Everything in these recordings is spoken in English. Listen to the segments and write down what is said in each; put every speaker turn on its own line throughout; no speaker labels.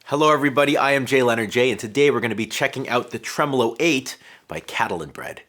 Hello everybody, I am JayLeonardJ, and today we're going to be checking out the Tremolo8 by Catalinbread.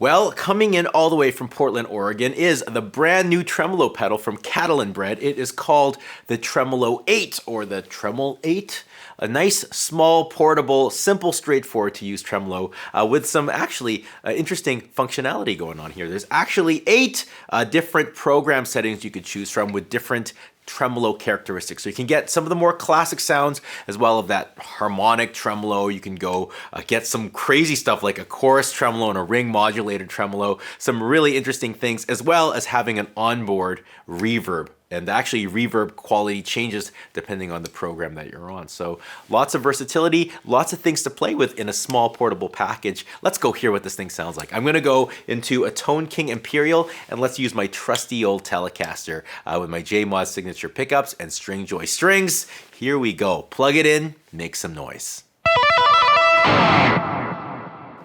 Well, coming in all the way from Portland, Oregon is the brand new tremolo pedal from Catalinbread. It is called the Tremolo8 or the Tremolo8. A nice, small, portable, simple, straightforward to use tremolo with some actually interesting functionality going on here. There's actually 8 different program settings you could choose from with different tremolo characteristics. So you can get some of the more classic sounds as well as that harmonic tremolo. You can go get some crazy stuff like a chorus tremolo and a ring modulator tremolo. Some really interesting things, as well as having an onboard reverb. And actually reverb quality changes depending on the program that you're on. So lots of versatility, lots of things to play with in a small portable package. Let's go hear what this thing sounds like. I'm gonna go into a Tone King Imperial, and let's use my trusty old Telecaster with my J-Mod signature pickups and String Joy strings. Here we go, plug it in, make some noise.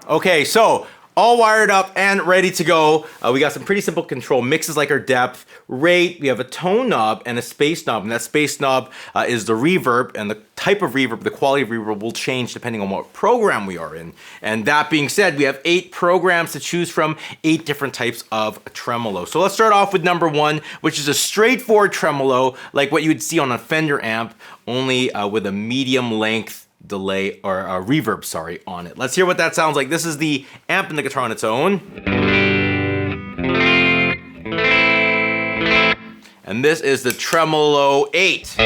Okay, so all wired up and ready to go. We got some pretty simple control. Mixes like our depth, rate. We have a tone knob and a space knob. And that space knob is the reverb, and the type of reverb, the quality of reverb will change depending on what program we are in. And that being said, we have 8 programs to choose from, 8 different types of tremolo. So let's start off with number 1, which is a straightforward tremolo, like what you would see on a Fender amp, only with a medium length delay or reverb, sorry, on it. Let's hear what that sounds like. This is the amp and the guitar on its own. And this is the Tremolo8.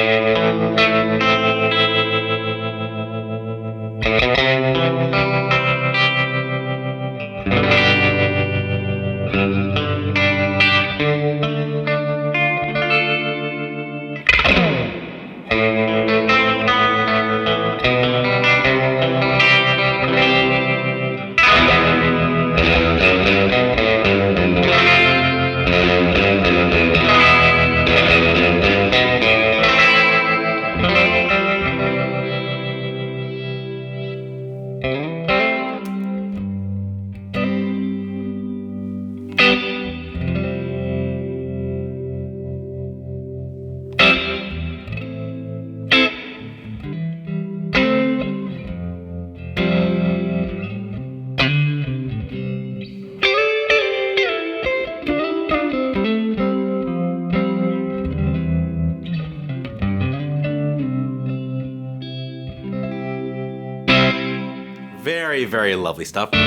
Very, very lovely stuff. Now,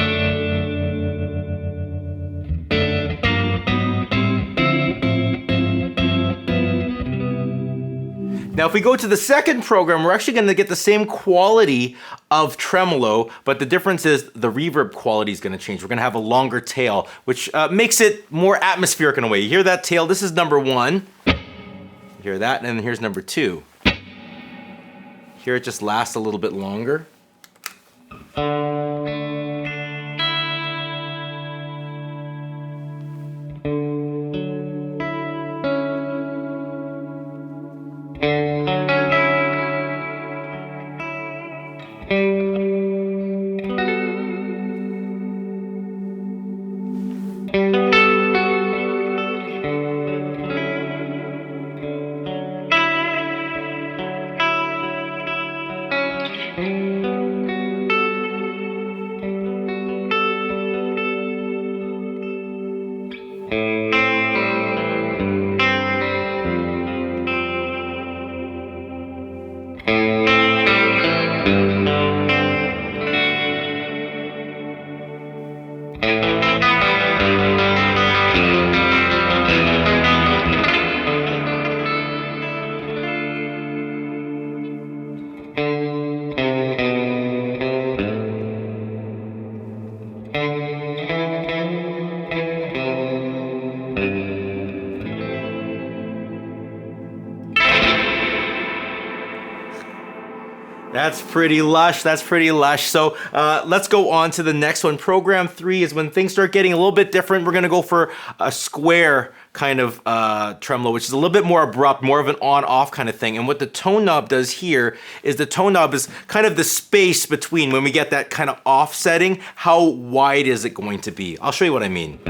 if we go to the second program, we're actually going to get the same quality of tremolo, but the difference is the reverb quality is going to change. We're going to have a longer tail, which makes it more atmospheric in a way. You hear that tail? This is number 1. You hear that? And then here's number 2. Here it just lasts a little bit longer. That's pretty lush. That's pretty lush. So let's go on to the next one. Program 3 is when things start getting a little bit different. We're going to go for a square kind of tremolo, which is a little bit more abrupt, more of an on-off kind of thing. And what the tone knob does here is the tone knob is kind of the space between when we get that kind of offsetting. How wide is it going to be? I'll show you what I mean.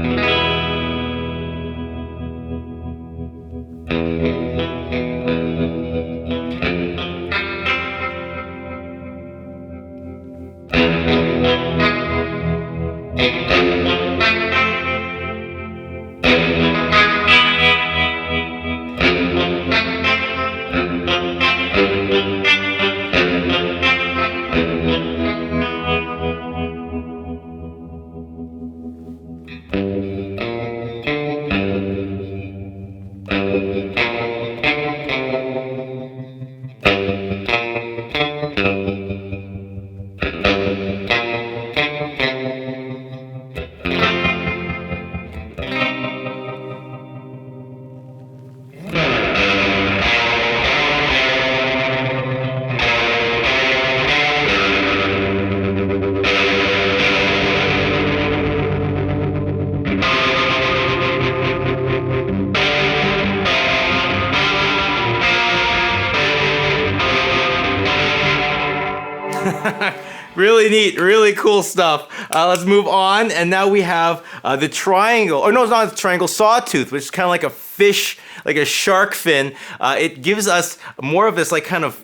Really neat, really cool stuff. Let's move on, and now we have the triangle, or no, it's not a triangle, Sawtooth, which is kind of like a fish, like a shark fin. It gives us more of this like kind of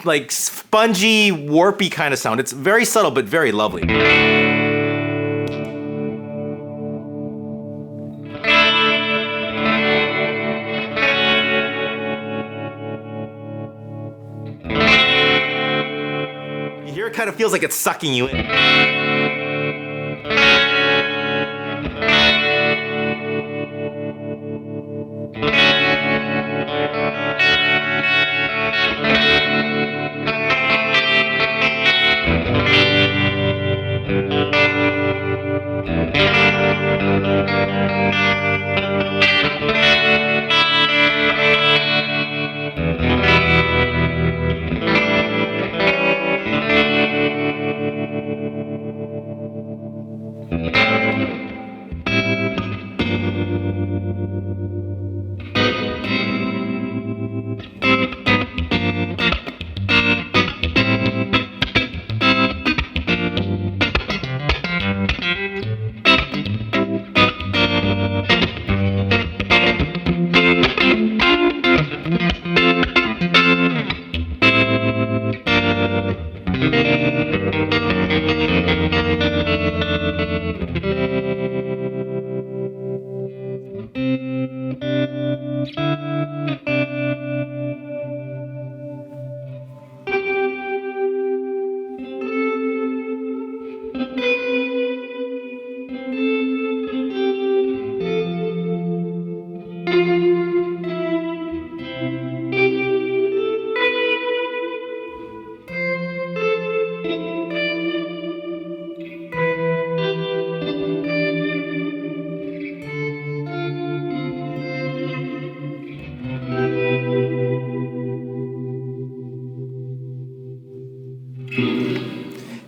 like spongy, warpy kind of sound. It's very subtle, but very lovely. Here it kind of feels like it's sucking you in.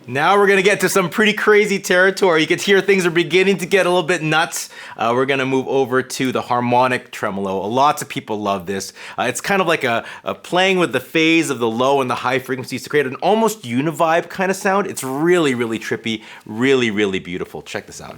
Now we're going to get to some pretty crazy territory. You can hear things are beginning to get a little bit nuts. We're going to move over to the harmonic tremolo. Lots of people love this. It's kind of like a playing with the phase of the low and the high frequencies to create an almost univibe kind of sound. It's really, really trippy, really, really beautiful. Check this out.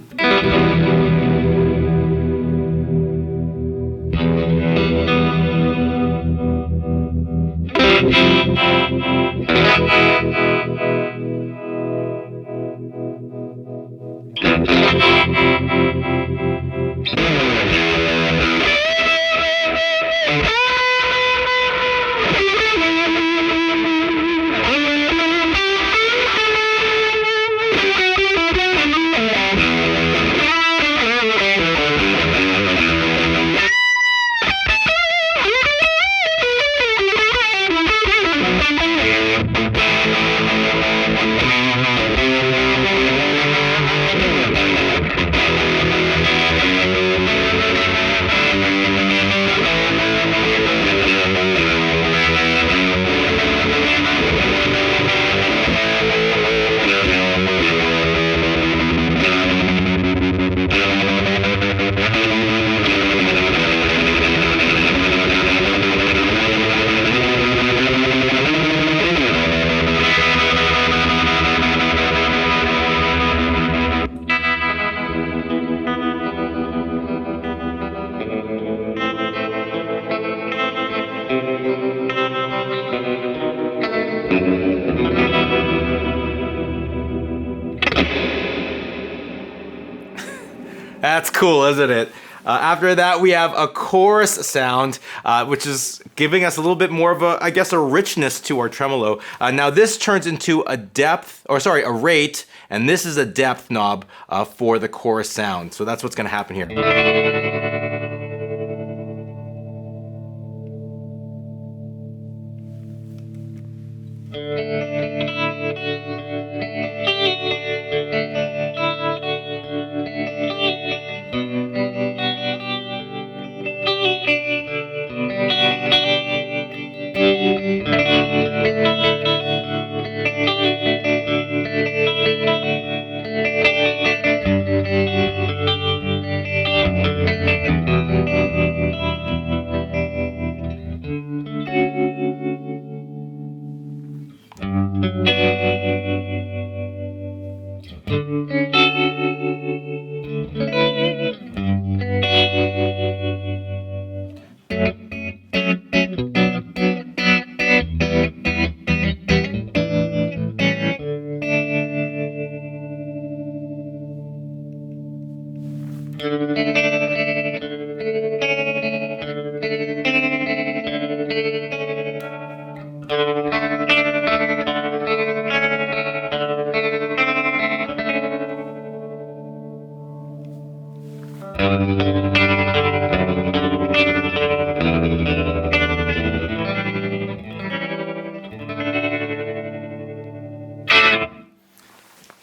That's cool, isn't it? After that, we have a chorus sound, which is giving us a little bit more of a, I guess, a richness to our tremolo. Now this turns into a depth, or sorry, a rate, and this is a depth knob for the chorus sound. So that's what's gonna happen here.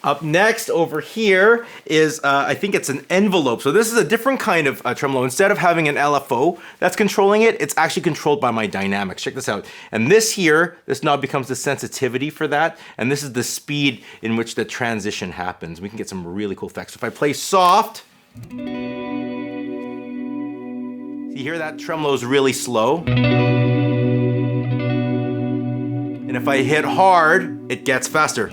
Up next over here is, I think it's an envelope. So this is a different kind of tremolo. Instead of having an LFO that's controlling it, it's actually controlled by my dynamics. Check this out. And this here, this knob becomes the sensitivity for that. And this is the speed in which the transition happens. We can get some really cool effects. So if I play soft, you hear that tremolo is really slow. And if I hit hard, it gets faster.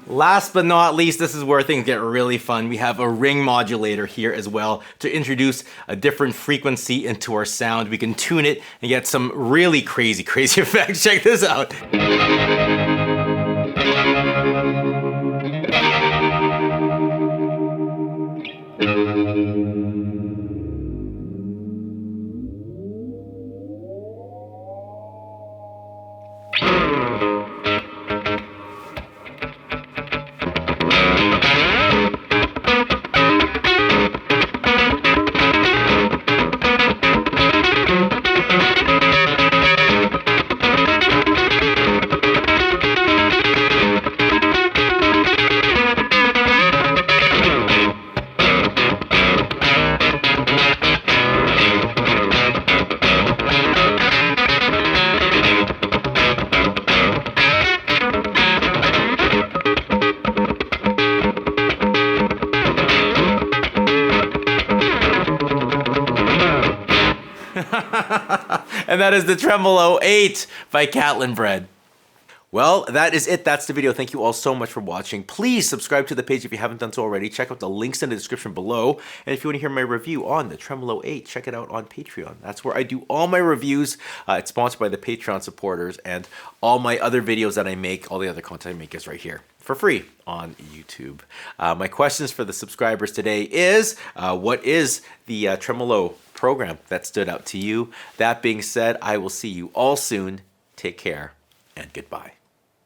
Last but not least, this is where things get really fun. We have a ring modulator here as well to introduce a different frequency into our sound. We can tune it and get some really crazy effects. Check this out. And that is the Tremolo 8 by Catalinbread. Well, that is it. That's the video. Thank you all so much for watching. Please subscribe to the page if you haven't done so already. Check out the links in the description below. And if you want to hear my review on the Tremolo8, check it out on Patreon. That's where I do all my reviews. It's sponsored by the Patreon supporters, and all my other videos that I make, all the other content I make is right here for free on YouTube. My questions for the subscribers today is, what is the Tremolo program that stood out to you? That being said, I will see you all soon. Take care and goodbye.